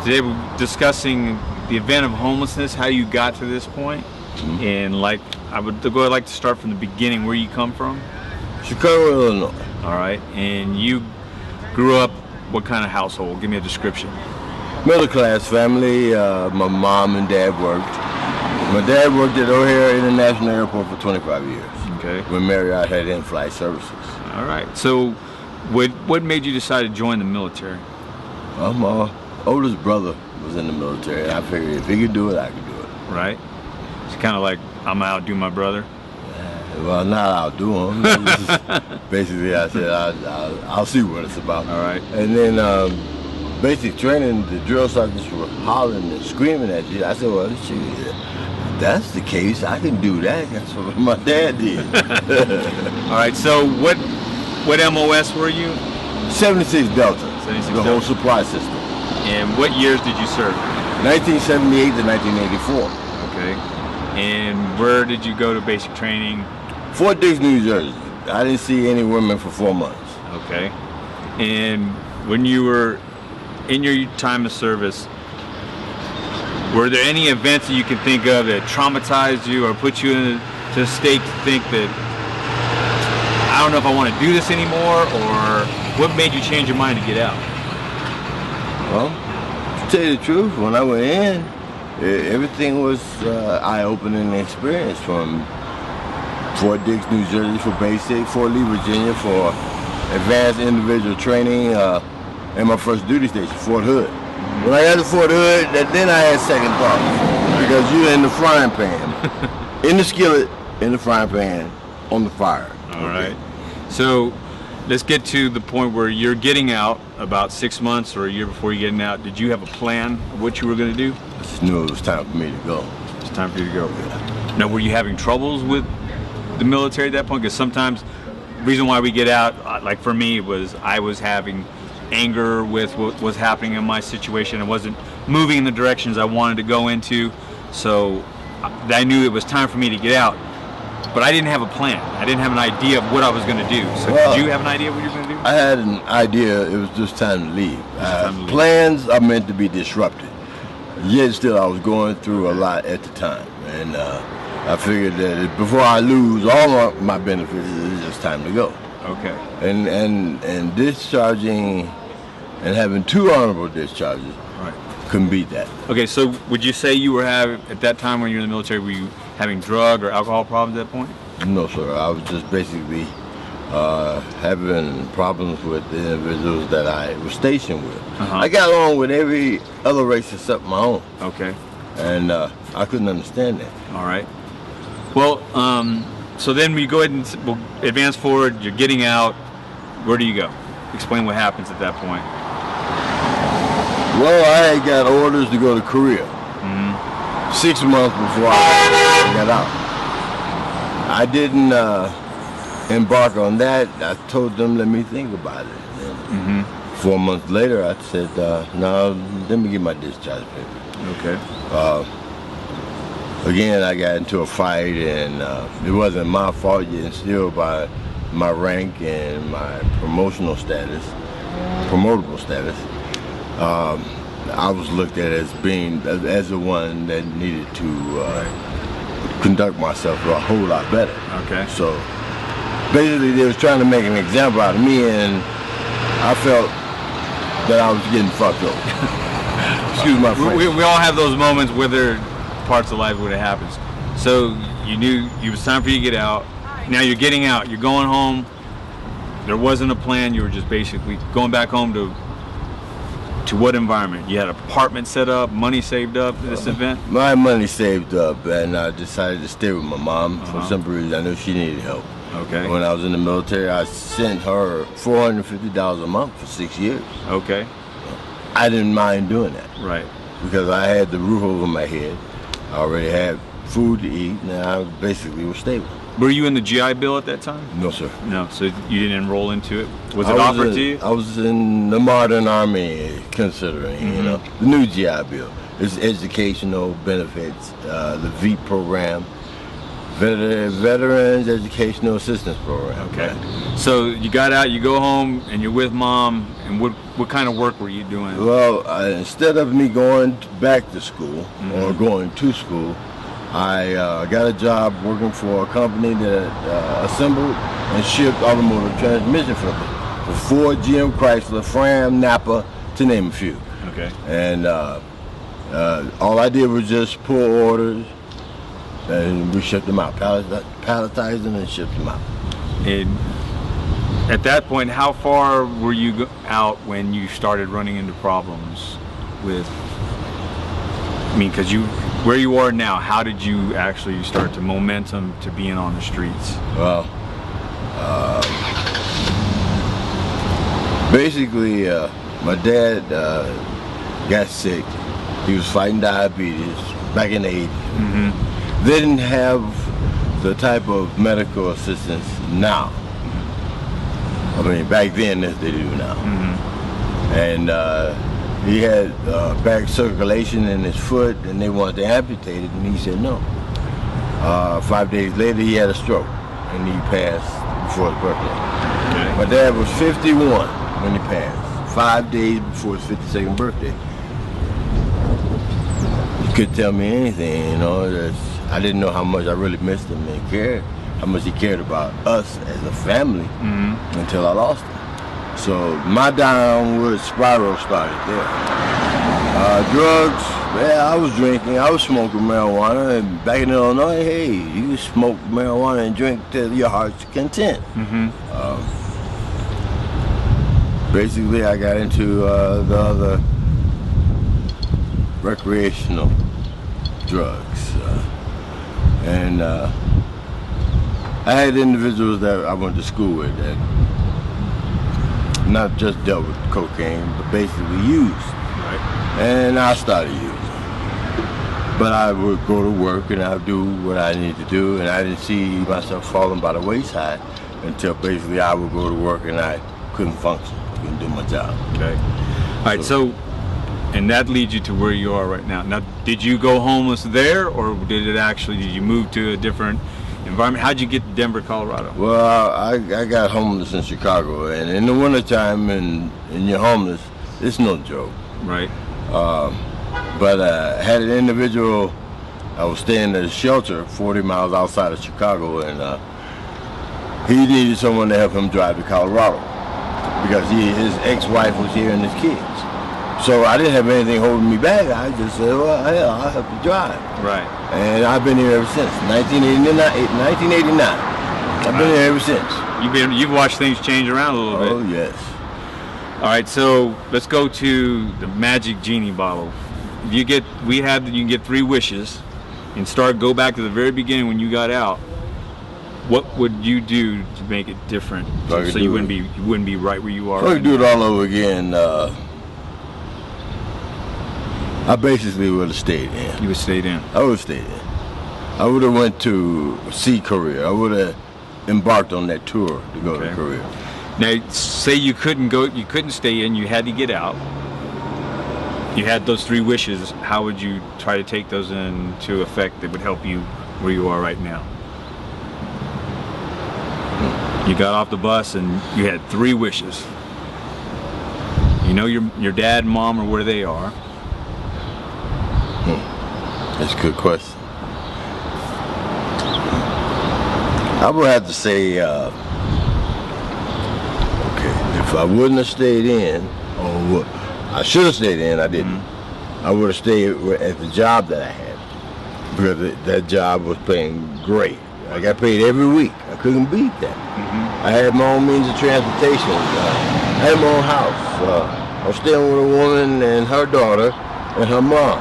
Today we're discussing the event of homelessness, how you got to this point. And like, I'd like to start from the beginning, where you come from. Chicago, Illinois. All right, and you grew up what kind of household? Give me a description. Middle class family. My mom and dad worked. My dad worked at O'Hare International Airport for 25 years. Okay. When Marriott had in-flight services. All right. So, what made you decide to join the military? Well, my oldest brother was in the military, and I figured if he could do it, I could do it. Right. It's kind of like I'm gonna outdo my brother. Well, not outdo him. Basically, I said I'll see what it's about. All right. And then basic training, the drill sergeants were hollering and screaming at you. I said, well, shit, if that's the case, I can do that. That's what my dad did. All right. So what MOS were you? 76 Delta. 76 the Delta. whole supply system. And what years did you serve? 1978 to 1984. Okay. And where did you go to basic training? Fort Dix, New Jersey. I didn't see any women for 4 months. Okay. And when you were in your time of service, were there any events that you can think of that traumatized you or put you into a state to think that, I don't know if I want to do this anymore, or what made you change your mind to get out? Well, to tell you the truth, when I went in, everything was eye-opening experience, from Fort Dix, New Jersey for basic, Fort Lee, Virginia for advanced individual training, and my first duty station, Fort Hood. When I got to Fort Hood, then I had second thoughts, because you're in the frying pan, in the skillet, in the frying pan, on the fire. All right. So let's get to the point where you're getting out about 6 months or a year before you're getting out. Did you have a plan of what you were going to do? I just knew it was time for me to go. It's time for you to go. Now, were you having troubles with the military at that point? Because sometimes the reason why we get out, like for me, was I was having anger with what was happening in my situation. I wasn't moving in the directions I wanted to go into, so I knew it was time for me to get out. But I didn't have a plan. I didn't have an idea of what I was going to do. So did you have an idea of what you were going to do? I had an idea. It was just time to leave. Plans are meant to be disrupted. Yet still, I was going through a lot at the time. And I figured that before I lose all my benefits, it's just time to go. Okay. And discharging and having 2 honorable discharges, Right. couldn't beat that. Okay, so would you say you were at that time when you were in the military, were you having drug or alcohol problems at that point? No, sir. I was just basically having problems with the individuals that I was stationed with. I got along with every other race except my own. Okay. And I couldn't understand that. All right. Well, so then we go ahead and we'll advance forward. You're getting out. Where do you go? Explain what happens at that point. Well, I had got orders to go to Korea 6 months before I got out. I didn't embark on that. I told them, let me think about it. And 4 months later, I said, no, let me get my discharge paper. Okay. Again, I got into a fight, and it wasn't my fault, yet still by my rank and my promotable status, I was looked at as being as the one that needed to conduct myself a whole lot better. Okay. So basically, they was trying to make an example out of me, and I felt that I was getting fucked up. Excuse my French. We all have those moments where there are parts of life where it happens. So you knew it was time for you to get out. Now you're getting out. You're going home. There wasn't a plan. You were just basically going back home to what environment? You had an apartment set up, money saved up for this event? My money saved up, and I decided to stay with my mom for some reason. I knew she needed help. Okay. When I was in the military, I sent her $450 a month for 6 years. Okay. I didn't mind doing that. Right. Because I had the roof over my head. I already had food to eat, and I basically was stable. Were you in the GI Bill at that time? No, sir. No, so you didn't enroll into it? Was it offered to you? I was in the modern army, considering, you know, the new GI Bill. It's educational benefits, the VEEP program, Veterans Educational Assistance Program. Okay. So you got out, you go home, and you're with mom. And what kind of work were you doing? Well, instead of me going back to school or going to school, I got a job working for a company that assembled and shipped automotive transmission fluids for Ford, GM, Chrysler, Fram, Napa, to name a few. Okay. And all I did was just pull orders, and we shipped them out, palletized them and shipped them out. And at that point, how far were you out when you started running into problems with? I mean, because where you are now, how did you actually start to momentum to being on the streets? Well, basically, my dad got sick. He was fighting diabetes back in the 80s. They didn't have the type of medical assistance now. I mean, back then as they do now. And he had back circulation in his foot, and they wanted to amputate it, and he said no. 5 days later, he had a stroke, and he passed before his birthday. Okay. My dad was 51 when he passed, 5 days before his 52nd birthday. He couldn't tell me anything, you know. I didn't know how much I really missed him and cared, how much he cared about us as a family until I lost him. So my downward spiral started there. Drugs, yeah, I was drinking, I was smoking marijuana, and back in Illinois, hey, you smoke marijuana and drink to your heart's content. Basically, I got into the other recreational drugs. And I had individuals that I went to school with that not just dealt with cocaine, but basically used. Right. And I started using. But I would go to work and I would do what I needed to do, and I didn't see myself falling by the wayside until basically I would go to work and I couldn't function, couldn't do my job. Okay. All right. So, and that leads you to where you are right now. Now, did you go homeless there, or did you move to a different environment? How'd you get to Denver, Colorado? Well, I got homeless in Chicago, and in the wintertime and you're homeless, it's no joke. Right. But I had an individual, I was staying at a shelter 40 miles outside of Chicago, and he needed someone to help him drive to Colorado because his ex-wife was here and his kids. So I didn't have anything holding me back. I just said, well, hell, I'll have to drive. Right. And I've been here ever since, 1989. I've been here ever since. You've watched things change around a little bit. Oh, yes. All right, so let's go to the magic genie bottle. You can get 3 wishes, and go back to the very beginning when you got out. What would you do to make it different, so you wouldn't be right where you are? If I could do it all over again, I basically would have stayed in. You would stayed in. I would have stayed in. I would have went to see Korea. I would have embarked on that tour to go to Korea. Now, say you couldn't stay in, you had to get out. You had those 3 wishes. How would you try to take those into effect that would help you where you are right now? You got off the bus and you had 3 wishes. You know your dad and mom are where they are. That's a good question. I would have to say, if I wouldn't have stayed in, or I should have stayed in, I didn't. I would have stayed at the job that I had, because that job was paying great. I got paid every week. I couldn't beat that. I had my own means of transportation. I had my own house. I was staying with a woman and her daughter and her mom.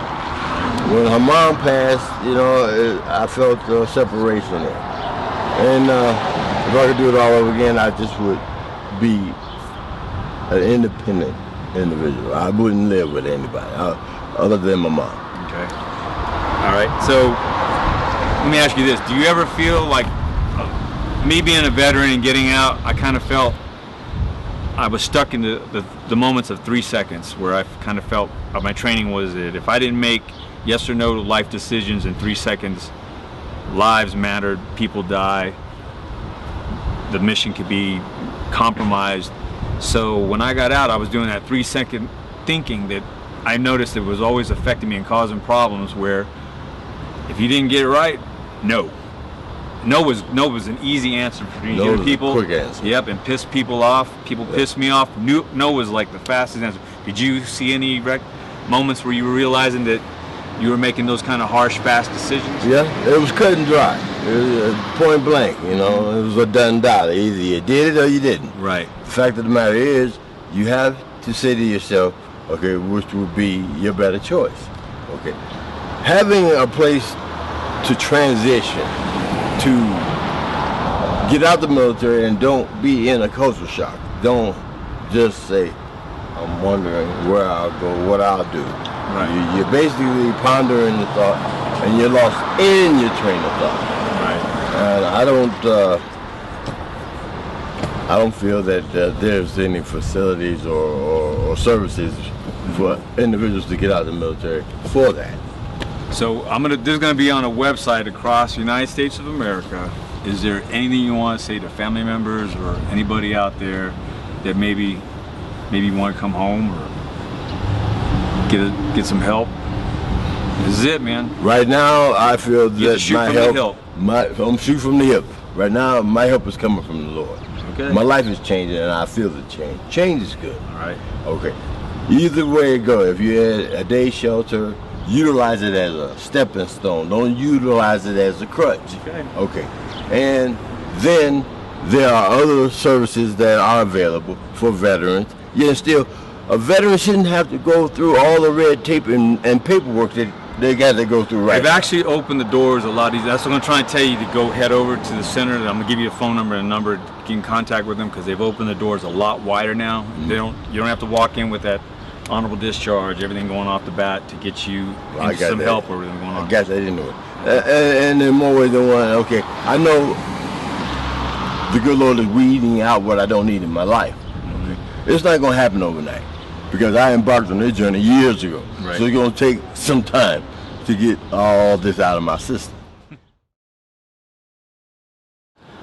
When her mom passed, I felt a separation there. And if I could do it all over again, I just would be an independent individual. I wouldn't live with anybody other than my mom. Okay. All right. So let me ask you this: do you ever feel like me being a veteran and getting out? I kind of felt I was stuck in the moments of 3 seconds, where I kind of felt my training was that if I didn't make yes or no life decisions in 3 seconds, lives mattered, people die, the mission could be compromised. So when I got out, I was doing that 3-second thinking that I noticed it was always affecting me and causing problems, where if you didn't get it right, no. No was an easy answer for these No young was a people. quick answer. Yep, and pissed people off. People pissed me off. No was like the fastest answer. Did you see any moments where you were realizing that you were making those kind of harsh, fast decisions? Yeah, it was cut and dry. It was point blank, you know. It was a done dollar. Either you did it or you didn't. Right. The fact of the matter is, you have to say to yourself, okay, which would be your better choice. Okay. Having a place to transition, to get out the military and don't be in a culture shock. Don't just say, I'm wondering where I'll go, what I'll do. Right. You're basically pondering the thought, and you're lost in your train of thought. Right. And I don't feel that there's any facilities or services for individuals to get out of the military for that. So this is gonna be on a website across the United States of America. Is there anything you want to say to family members or anybody out there that maybe want to come home or get some help? This is it, man. Right now, I feel You have to that shoot my from the help, hip. I'm shooting from the hip. Right now, my help is coming from the Lord. Okay. My life is changing, and I feel the change. Change is good. All right. Okay. Either way it go, if you're at a day shelter, utilize it as a stepping stone. Don't utilize it as a crutch. Okay. Okay. And then there are other services that are available for veterans. Yet still, a veteran shouldn't have to go through all the red tape and paperwork that they got to go through right They've now. actually opened the doors a lot easier. That's what I'm trying to tell you, to go head over to the center. I'm gonna give you a phone number and a number to get in contact with them, because they've opened the doors a lot wider now. Mm-hmm. You don't have to walk in with that honorable discharge, everything going off the bat, to get you I into got some that. help or everything going on. I got that into it. And in more ways than one, okay, I know the good Lord is weeding out what I don't need in my life. Okay? It's not going to happen overnight, because I embarked on this journey years ago. Right. So it's going to take some time to get all this out of my system.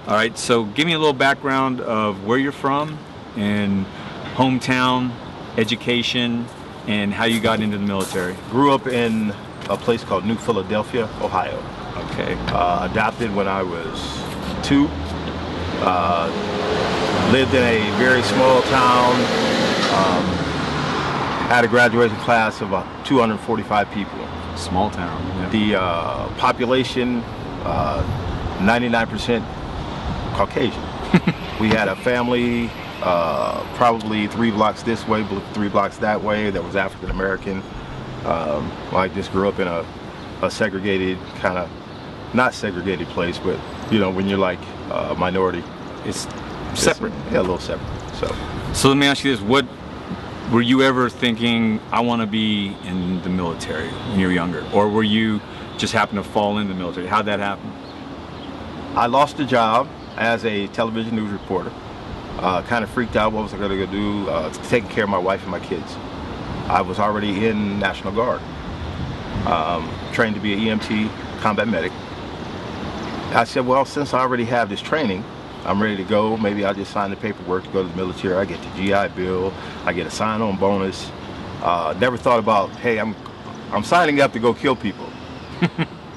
All right, so give me a little background of where you're from and hometown, education, and how you got into the military. Grew up in a place called New Philadelphia, Ohio. Okay. Adopted when I was 2. Lived in a very small town. Had a graduation class of 245 people. Small town. Yeah. The population, 99% Caucasian. We had a family probably 3 blocks this way, 3 blocks that way, that was African American. I just grew up in a segregated, kind of, not segregated place, but you know, when you're like a minority, It's separate. Yeah, a little separate. So let me ask you this: what were you ever thinking? I want to be in the military when you were younger, or were you just happen to fall in the military? How'd that happen? I lost a job as a television news reporter. Kind of freaked out. What was I going to go do? Taking care of my wife and my kids. I was already in National Guard, trained to be an EMT combat medic. I said, well, since I already have this training, I'm ready to go. Maybe I'll just sign the paperwork to go to the military. I get the GI Bill. I get a sign-on bonus. Never thought about, hey, I'm signing up to go kill people.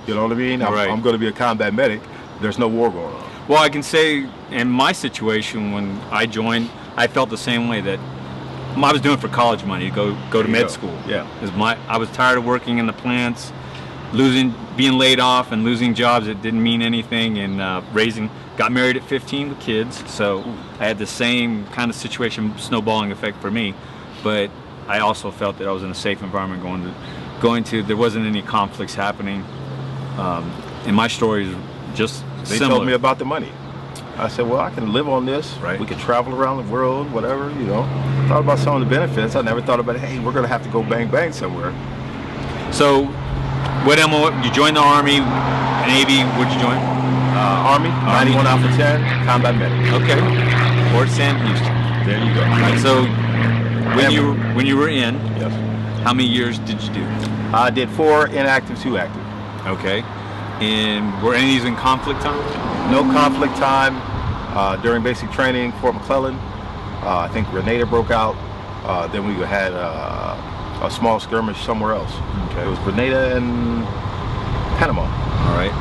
You know what I mean? Right. I'm going to be a combat medic. There's no war going on. Well, I can say in my situation when I joined, I felt the same way, that I was doing it for college money to go to There you med go. school. Yeah. I was tired of working in the plants, being laid off and losing jobs that didn't mean anything, and got married at 15 with kids. So I had the same kind of situation, snowballing effect for me. But I also felt that I was in a safe environment going to there wasn't any conflicts happening. And my story is just They similar. told me about the money. I said, well, I can live on this. Right. We can travel around the world, whatever, you know. Thought about some of the benefits. I never thought about, hey, we're going to have to go bang bang somewhere. So, what MO? You joined the Army, Navy. What'd you join? Army, 91 Alpha 10, combat medic. Okay. Fort Sam Houston. There you go. Right, so, when you were in, Yes. how many years did you do? I did 4 inactive, 2 active. Okay. And were any of these in conflict time? No conflict time. During basic training, Fort McClellan, I think Grenada broke out. Then we had a small skirmish somewhere else. Okay. It was Grenada and Panama. All right.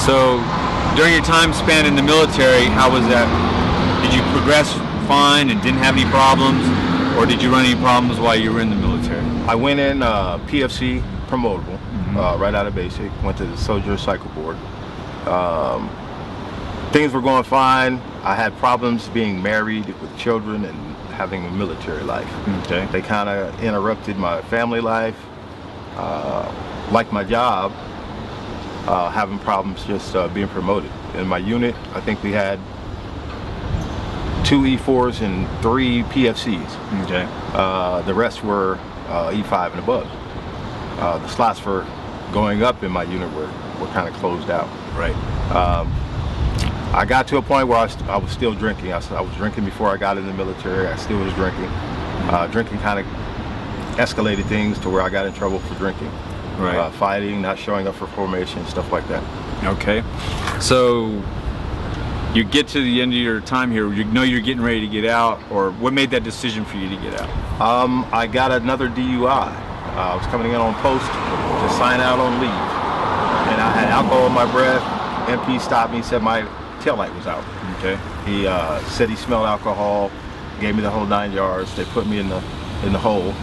So during your time span in the military, how was that? Did you progress fine and didn't have any problems, or did you run any problems while you were in the military? I went in PFC promotable right out of basic. Went to the Soldier Cycle Board. Things were going fine. I had problems being married with children and having a military life. Okay. They kind of interrupted my family life. Like my job, having problems just being promoted. In my unit, I think we had 2 E4s and 3 PFCs. Okay. The rest were E5 and above. The slots for going up in my unit were kind of closed out. Right. I got to a point where I was still drinking. I was drinking before I got in the military. I still was drinking. Drinking kind of escalated things to where I got in trouble for drinking. Right. Fighting, not showing up for formation, stuff like that. Okay. So you get to the end of your time here, you know you're getting ready to get out, or what made that decision for you to get out? I got another DUI. I was coming in on post to sign out on leave. And I had alcohol in my breath. MP stopped me, said my taillight was out. Okay. He said he smelled alcohol, gave me the whole 9 yards. They put me in the hole,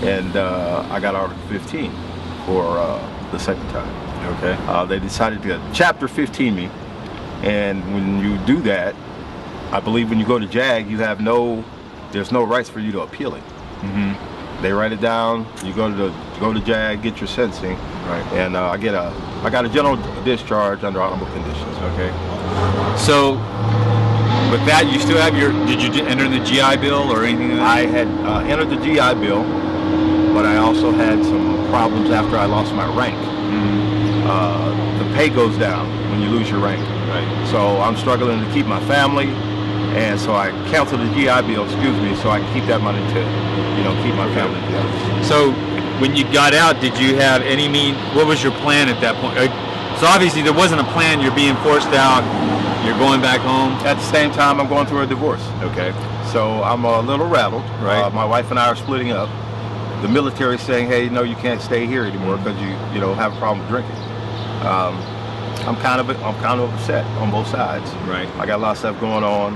and I got Article 15 for the second time. Okay. They decided to Chapter 15 me, and when you do that, I believe when you go to JAG, there's no rights for you to appeal it. Mm-hmm. They write it down. You go to JAG, get your sentencing, Right. and I got a general discharge under honorable conditions. Okay. So with that, you still have did you enter the GI Bill or anything like that? I had entered the GI Bill, but I also had some problems after I lost my rank. Mm-hmm. The pay goes down when you lose your rank. Right. So I'm struggling to keep my family, and so I canceled the GI Bill, so I can keep that money to, keep my family together. So when you got out, did you have what was your plan at that point? So obviously there wasn't a plan, you're being forced out, you're going back home. At the same time, I'm going through a divorce. Okay. So I'm a little rattled. Right. My wife and I are splitting up. The military's saying, hey, no, you can't stay here anymore because you have a problem with drinking. I'm kind of upset on both sides. Right. I got a lot of stuff going on.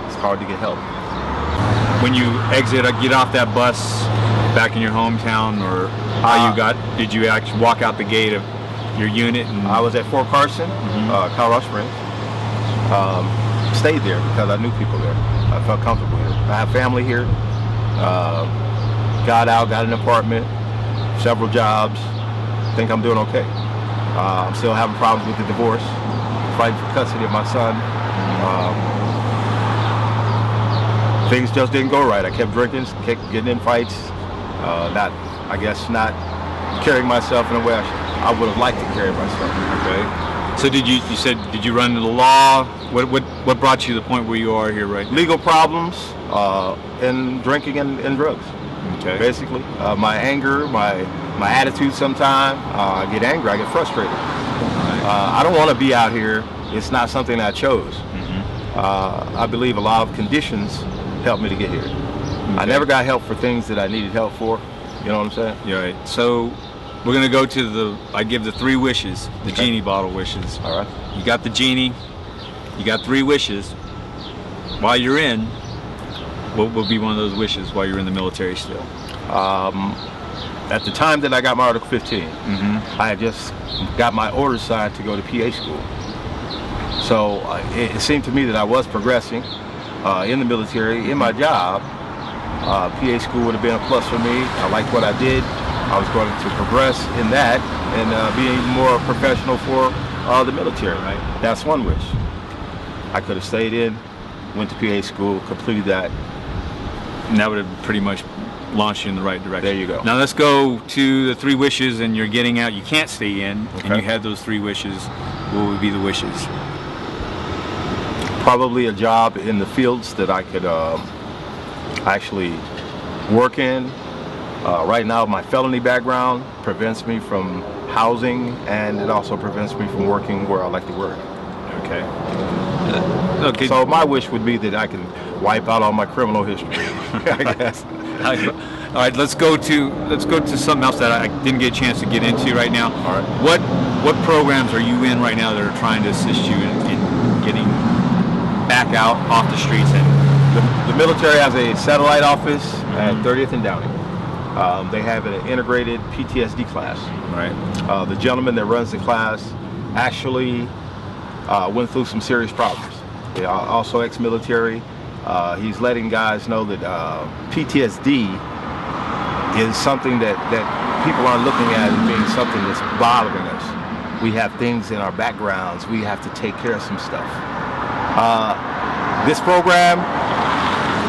It's hard to get help. When you get off that bus back in your hometown, or did you actually walk out the gate of your unit? And I was at Fort Carson, Colorado Springs. Stayed there because I knew people there. I felt comfortable here. I have family here. Got out, got an apartment, several jobs. Think I'm doing okay. I'm still having problems with the divorce, fighting for custody of my son. Things just didn't go right. I kept drinking, kept getting in fights, not carrying myself in a way I would have liked to carry myself. Okay. So did you run into the law? What brought you to the point where you are here right now? Legal problems, and drinking and drugs. Okay. Basically, my anger, my attitude. Sometimes I get angry, I get frustrated. I don't want to be out here. It's not something I chose. I believe a lot of conditions helped me to get here. I never got help for things that I needed help for. You know what I'm saying? Yeah, right. So we're gonna go to I give the 3 wishes, the genie bottle wishes. All right. You got the genie. You got 3 wishes. While you're in, what will be one of those wishes while you're in the military still? At the time that I got my Article 15, I had just got my orders signed to go to PA school. So it seemed to me that I was progressing in the military, in my job. PA school would have been a plus for me. I liked what I did. I was going to progress in that and be even more professional for the military. Right. That's one wish. I could have stayed in, went to PA school, completed that. And that would have pretty much launched you in the right direction. There you go. Now let's go to the 3 wishes, and you're getting out. You can't stay in, and Okay. you had those 3 wishes. What would be the wishes? Probably a job in the fields that I could actually work in, Right now, my felony background prevents me from housing, and it also prevents me from working where I like to work. Okay. Okay. So my wish would be that I can wipe out all my criminal history, I guess. All right, let's go to something else that I didn't get a chance to get into right now. All right. What programs are you in right now that are trying to assist you in getting back out off the streets? And The military has a satellite office at 30th and Downing. They have an integrated PTSD class. right. The gentleman that runs the class actually went through some serious problems. They are also ex-military. He's letting guys know that PTSD is something that people aren't looking at as being something that's bothering us. We have things in our backgrounds. We have to take care of some stuff. This program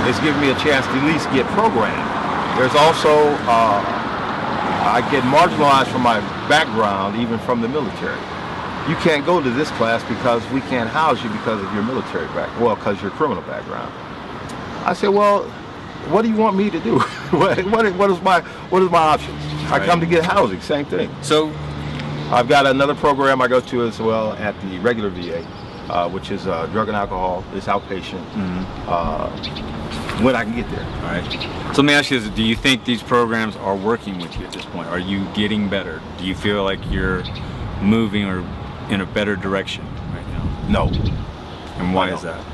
is giving me a chance to at least get programmed. There's also, I get marginalized from my background, even from the military. You can't go to this class because we can't house you because of your military background, well, because your criminal background. I said, well, what do you want me to do? what is my options? I come to get housing, same thing. So I've got another program I go to as well at the regular VA, which is drug and alcohol. It's outpatient. When I can get there. all right. So let me ask you this: do you think these programs are working with you at this point? Are you getting better? Do you feel like you're moving or in a better direction right now? No. And why No. is that?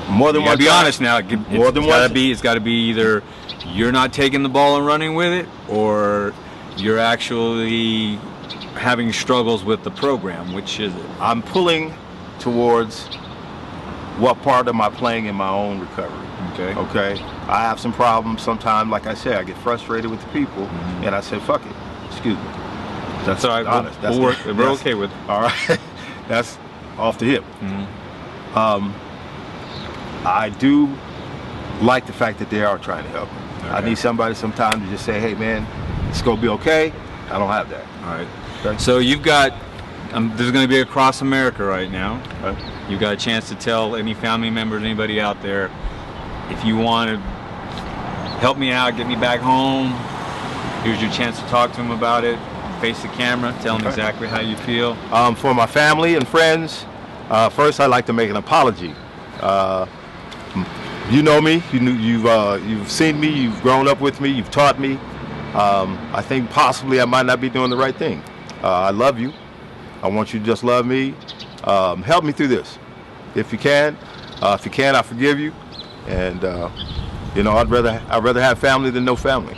More than You one gotta be time. honest now. More than one. It's gotta be either you're not taking the ball and running with it, or you're actually having struggles with the program. Which is it? I'm pulling towards what part am I playing in my own recovery. Okay. Okay. I have some problems sometimes. Like I say, I get frustrated with the people, and I say, "Fuck it." Excuse me. That's all right. Honest. We're okay with it. All right. That's off the hip. I do like the fact that they are trying to help me. I Okay. need somebody sometimes to just say, "Hey, man, it's gonna be okay." I don't have that. All right. Okay. So you've got, there's going to be Across America right now. Right. You've got a chance to tell any family members, anybody out there, if you want to help me out, get me back home, here's your chance to talk to them about it. Face the camera, tell them Okay. exactly how you feel. For my family and friends, first I'd like to make an apology. You know me. You've seen me. You've grown up with me. You've taught me. I think possibly I might not be doing the right thing. I love you. I want you to just love me. Help me through this, if you can. If you can, I forgive you. And I'd rather have family than no family.